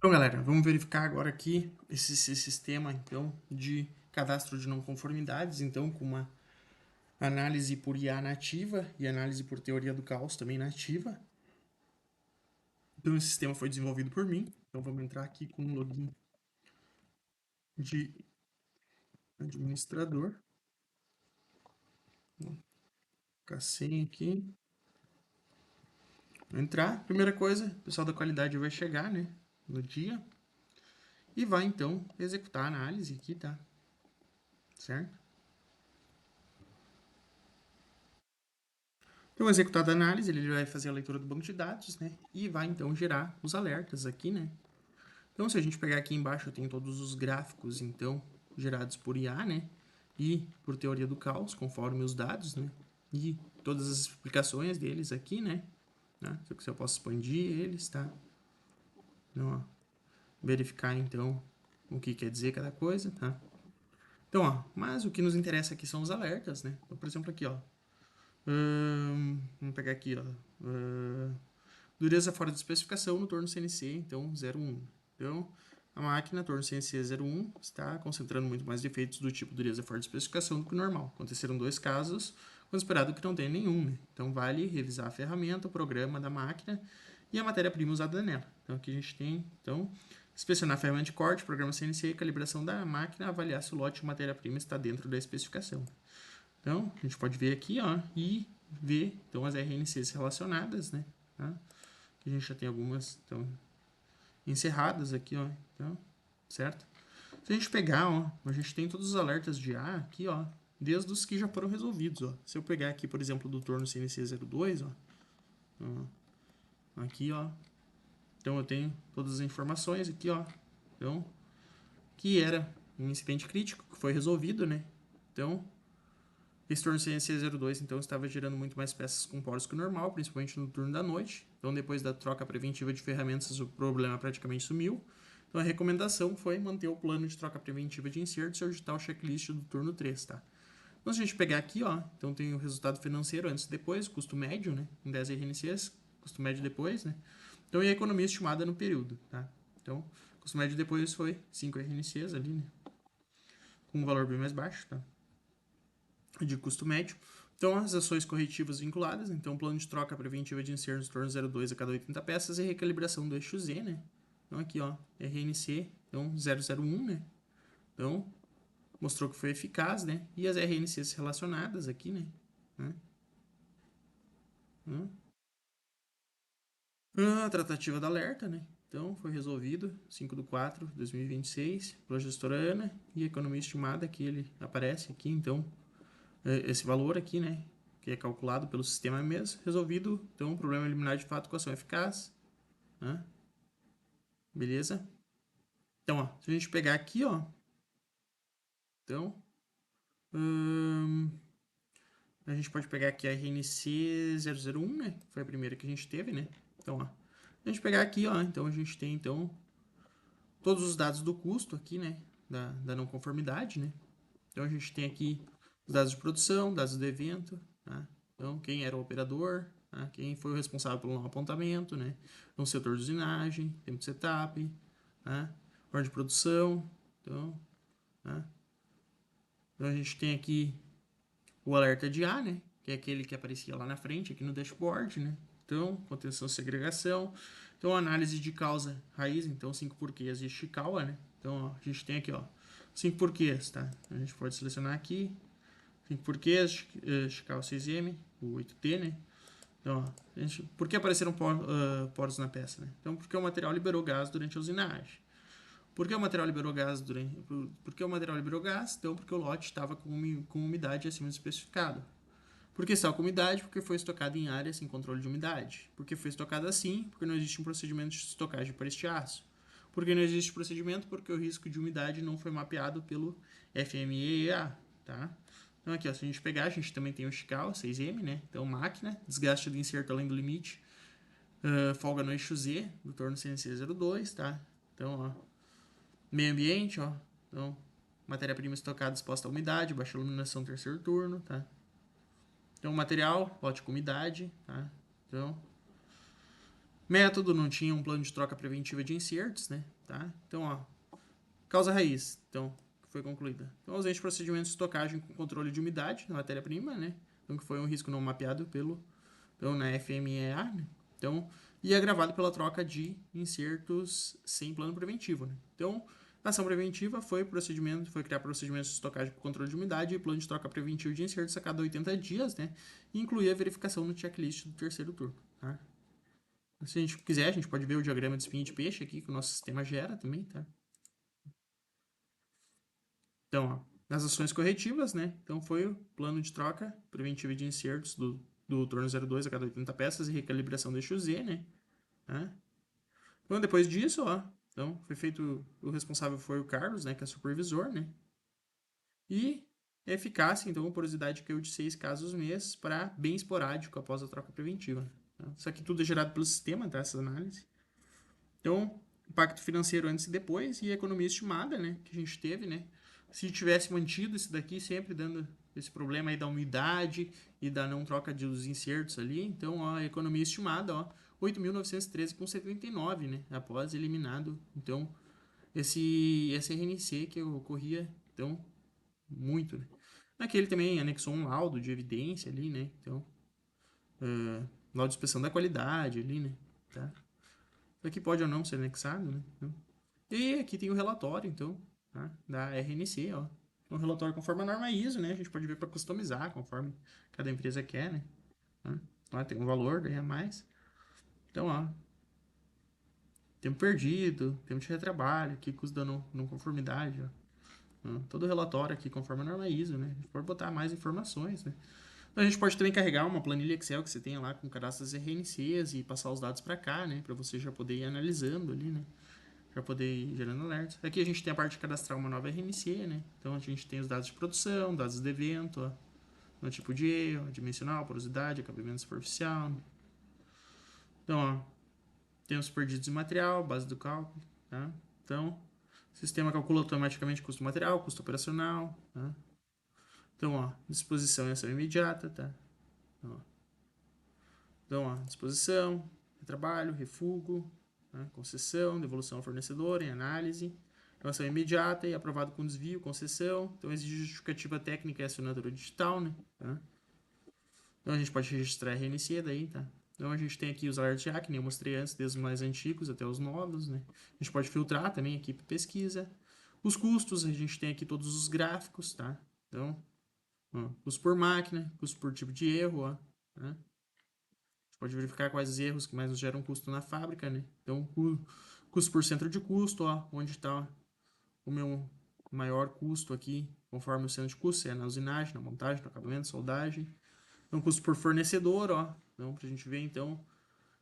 Então, galera, vamos verificar agora aqui esse sistema, então, de cadastro de não conformidades, então, com uma análise por IA nativa e análise por teoria do caos também nativa. Então, esse sistema foi desenvolvido por mim. Então, vamos entrar aqui com um login de administrador. Vou colocar a senha aqui. Vou entrar. Primeira coisa, o pessoal da qualidade vai chegar, né, no dia. E vai, então, executar a análise aqui, tá? Certo? Então, executada a análise, ele vai fazer a leitura do banco de dados, né? E vai, então, gerar os alertas aqui, né? Então, se a gente pegar aqui embaixo, eu tenho todos os gráficos, então, gerados por IA, né? E por teoria do caos, conforme os dados, né? E todas as explicações deles aqui, né? Se eu posso expandir eles, tá? Então, ó, verificar, então, o que quer dizer cada coisa, tá? Então, ó, mas o que nos interessa aqui são os alertas, né? Então, por exemplo, aqui, ó, vamos pegar aqui, ó. Dureza fora de especificação no torno CNC, então 0,1. Então, a máquina torno CNC 0,1 está concentrando muito mais defeitos do tipo dureza fora de especificação do que o normal. Aconteceram dois casos, quando esperado que não tenha nenhum, né? Então, vale revisar a ferramenta, o programa da máquina e a matéria-prima usada nela. Então, aqui a gente tem, então, inspecionar a ferramenta de corte, programa CNC, calibração da máquina, avaliar se o lote de matéria-prima está dentro da especificação. Então, a gente pode ver aqui, ó, e ver, então, as RNCs relacionadas, né? Tá? Que a gente já tem algumas, então, encerradas aqui, ó, então, certo? Se a gente pegar, ó, a gente tem todos os alertas de A aqui, ó, desde os que já foram resolvidos, ó. Se eu pegar aqui, por exemplo, do torno CNC02, ó, aqui, ó, então eu tenho todas as informações aqui, ó, então, que era um incidente crítico que foi resolvido, né? Então, esse turno CNC02, então, estava gerando muito mais peças com poros que o normal, principalmente no turno da noite. Então, depois da troca preventiva de ferramentas, o problema praticamente sumiu. Então, a recomendação foi manter o plano de troca preventiva de insertos e auditar o checklist do turno 3, tá? Então, se a gente pegar aqui, ó, então tem o resultado financeiro antes e depois, custo médio, né, em 10 RNCs, custo médio depois, né? Então, e a economia estimada no período, tá? Então, custo médio depois foi 5 RNCs ali, né? Com um valor bem mais baixo, tá? De custo médio. Então, as ações corretivas vinculadas, então, plano de troca preventiva de insertos torno 0,2 a cada 80 peças e recalibração do eixo Z, né? Então, aqui, ó, RNC, então, 001, né? Então, mostrou que foi eficaz, né? E as RNCs relacionadas aqui, né? A tratativa da alerta, né? Então, foi resolvido 5/4/2026 pela gestora Ana e a economia estimada que ele aparece aqui, então, esse valor aqui, né, que é calculado pelo sistema mesmo, resolvido, então, o problema eliminar de fato com ação eficaz, né? Beleza? Então, ó, se a gente pegar aqui, ó, então, a gente pode pegar aqui a RNC 001, né, foi a primeira que a gente teve, né? Então, ó, a gente pegar aqui, ó, então a gente tem, então, todos os dados do custo aqui, né, da não conformidade, né? Então, a gente tem aqui os dados de produção, dados do evento, tá? Então, quem era o operador, tá? Quem foi o responsável pelo não apontamento, né? Então, setor de usinagem, tempo de setup, tá? Ordem de produção, então, tá? Então, a gente tem aqui o alerta de A, né? Que é aquele que aparecia lá na frente, aqui no dashboard, né? Então, contenção e segregação. Então, análise de causa raiz, então, 5 porquês de Ishikawa, né? Então, ó, a gente tem aqui, ó, 5 porquês, tá? A gente pode selecionar aqui 5 porquês, Ishikawa 6M, o 8T, né? Então, ó, por que apareceram poros na peça, né? Então, porque o material liberou gás durante a usinagem. Por que o material liberou gás durante... Por que o material liberou gás? Então, porque o lote estava com umidade acima do especificado. Por que estava com umidade? Porque foi estocado em área sem controle de umidade. Porque foi estocado assim? Porque não existe um procedimento de estocagem para este aço. Por que não existe procedimento? Porque o risco de umidade não foi mapeado pelo FMEA, tá? Então aqui, ó, se a gente pegar, a gente também tem o Ishikawa 6M, né? Então máquina, desgaste do inserto além do limite, folga no eixo Z, do torno CNC02, tá? Então, ó, meio ambiente, ó. Então, matéria-prima estocada exposta à umidade, baixa iluminação terceiro turno, tá? Então, material, lote com umidade, tá? Então, Método, não tinha um plano de troca preventiva de insertos, né? Tá? Então, ó, causa raiz, então, foi concluída. Então, ausente procedimentos de estocagem com controle de umidade na matéria-prima, né? Então, que foi um risco não mapeado na FMEA, né? Então, e agravado pela troca de insertos sem plano preventivo, né? Então, a ação preventiva foi criar procedimentos de estocagem com controle de umidade e plano de troca preventivo de insertos a cada 80 dias, né? E incluir a verificação no checklist do terceiro turno, tá? Se a gente quiser, a gente pode ver o diagrama de espinha de peixe aqui que o nosso sistema gera também, tá? Então, ó, nas ações corretivas, né? Então foi o plano de troca preventiva de insertos do torno 02 a cada 80 peças e recalibração do eixo Z, né? Tá? Então, depois disso, ó, então foi feito, o responsável foi o Carlos, né, que é supervisor, né? E a eficácia, então, a porosidade caiu de 6 casos mês para bem esporádico após a troca preventiva. Tá? Isso aqui tudo é gerado pelo sistema, tá? Essa análise. Então, impacto financeiro antes e depois e a economia estimada, né, que a gente teve, né? Se tivesse mantido isso daqui sempre dando esse problema aí da umidade e da não troca dos insertos ali, então ó, a economia estimada, ó, 8.913,79, né, após eliminado, então esse RNC que ocorria, então muito, né? Aquele também anexou um laudo de evidência ali, né? Então, laudo de inspeção da qualidade ali, né? Tá? Isso aqui pode ou não ser anexado, né? Então, e aqui tem o relatório, então, tá? Da RNC, ó. Um relatório conforme a norma ISO, né? A gente pode ver para customizar conforme cada empresa quer, né? Tá? Tem um valor, daí a mais. Então, ó, tempo perdido, tempo de retrabalho, aqui custo da não conformidade, ó. Todo o relatório aqui conforme a norma ISO, né? A gente pode botar mais informações, né? Então, a gente pode também carregar uma planilha Excel que você tenha lá com cadastros RNCs e passar os dados para cá, né? Para você já poder ir analisando ali, né? Para poder ir gerando alertas. Aqui a gente tem a parte de cadastrar uma nova RNC, né? Então a gente tem os dados de produção, dados de evento, ó, no tipo de erro, dimensional, porosidade, acabamento superficial. Então, ó, tem os perdidos de material, base do cálculo, tá? Então, o sistema calcula automaticamente custo material, custo operacional, tá? Então, ó, disposição e ação imediata, tá? Então, ó, disposição, retrabalho, refugo, tá? Concessão, devolução ao fornecedor, em análise, ação imediata e aprovado com desvio, concessão. Então, exige justificativa técnica e assinatura digital, né? Tá? Então, a gente pode registrar RNC daí, tá? Então, a gente tem aqui os alertas já, que nem eu mostrei antes, desde os mais antigos até os novos, né? A gente pode filtrar também aqui para pesquisa. Os custos, a gente tem aqui todos os gráficos, tá? Então, ó, custo por máquina, custo por tipo de erro, ó, tá? Pode verificar quais os erros que mais nos geram custo na fábrica, né? Então, custo por centro de custo, ó, onde está o meu maior custo aqui, conforme o centro de custo, se é na usinagem, na montagem, no acabamento, soldagem. Então, custo por fornecedor, ó. Então, pra gente ver, então,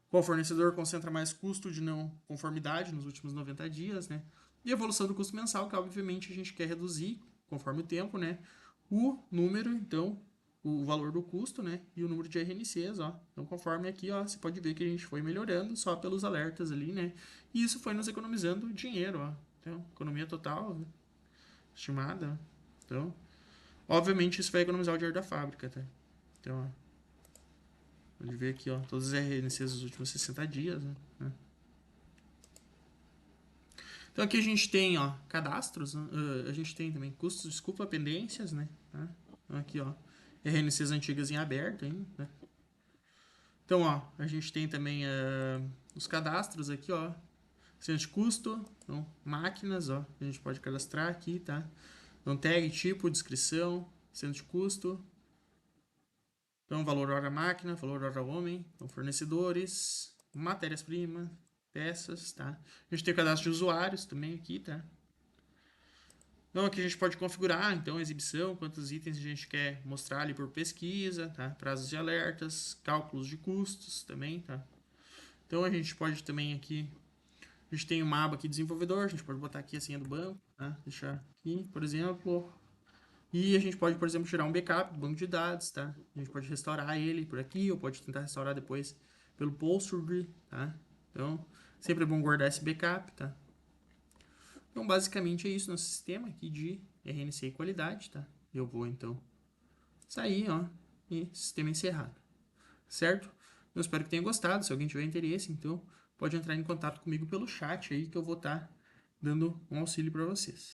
qual fornecedor concentra mais custo de não conformidade nos últimos 90 dias, né? E a evolução do custo mensal, que obviamente a gente quer reduzir conforme o tempo, né? O número, então, o valor do custo, né? E o número de RNCs, ó. Então, conforme aqui, ó, você pode ver que a gente foi melhorando só pelos alertas ali, né? E isso foi nos economizando dinheiro, ó. Então, economia total estimada. Então, obviamente isso vai economizar o dinheiro da fábrica, tá? Então, ó, pode ver aqui, ó, todos os RNCs dos últimos 60 dias, né? Então aqui a gente tem, ó, cadastros, né? A gente tem também custos, desculpa, pendências, né? Tá? Então aqui, ó, RNCs antigas em aberto ainda, né? Então, ó, a gente tem também os cadastros aqui, ó, centro de custo, então, máquinas, ó, a gente pode cadastrar aqui, tá? Então, tag, tipo, descrição, centro de custo, então, valor hora máquina, valor hora homem, então, fornecedores, matérias-primas, peças, tá? A gente tem o cadastro de usuários também aqui, tá? Então aqui a gente pode configurar, então, a exibição, quantos itens a gente quer mostrar ali por pesquisa, tá? Prazos de alertas, cálculos de custos também, tá? Então a gente pode também aqui, a gente tem uma aba aqui desenvolvedor, a gente pode botar aqui a senha do banco, tá? Deixar aqui, por exemplo. E a gente pode, por exemplo, tirar um backup do banco de dados, tá? A gente pode restaurar ele por aqui, ou pode tentar restaurar depois pelo Postgre, tá? Então, sempre é bom guardar esse backup, tá? Então, basicamente é isso no sistema aqui de RNC e qualidade, tá? Eu vou, então, sair, ó, e sistema encerrado, certo? Eu espero que tenha gostado. Se alguém tiver interesse, então, pode entrar em contato comigo pelo chat aí que eu vou estar dando um auxílio para vocês.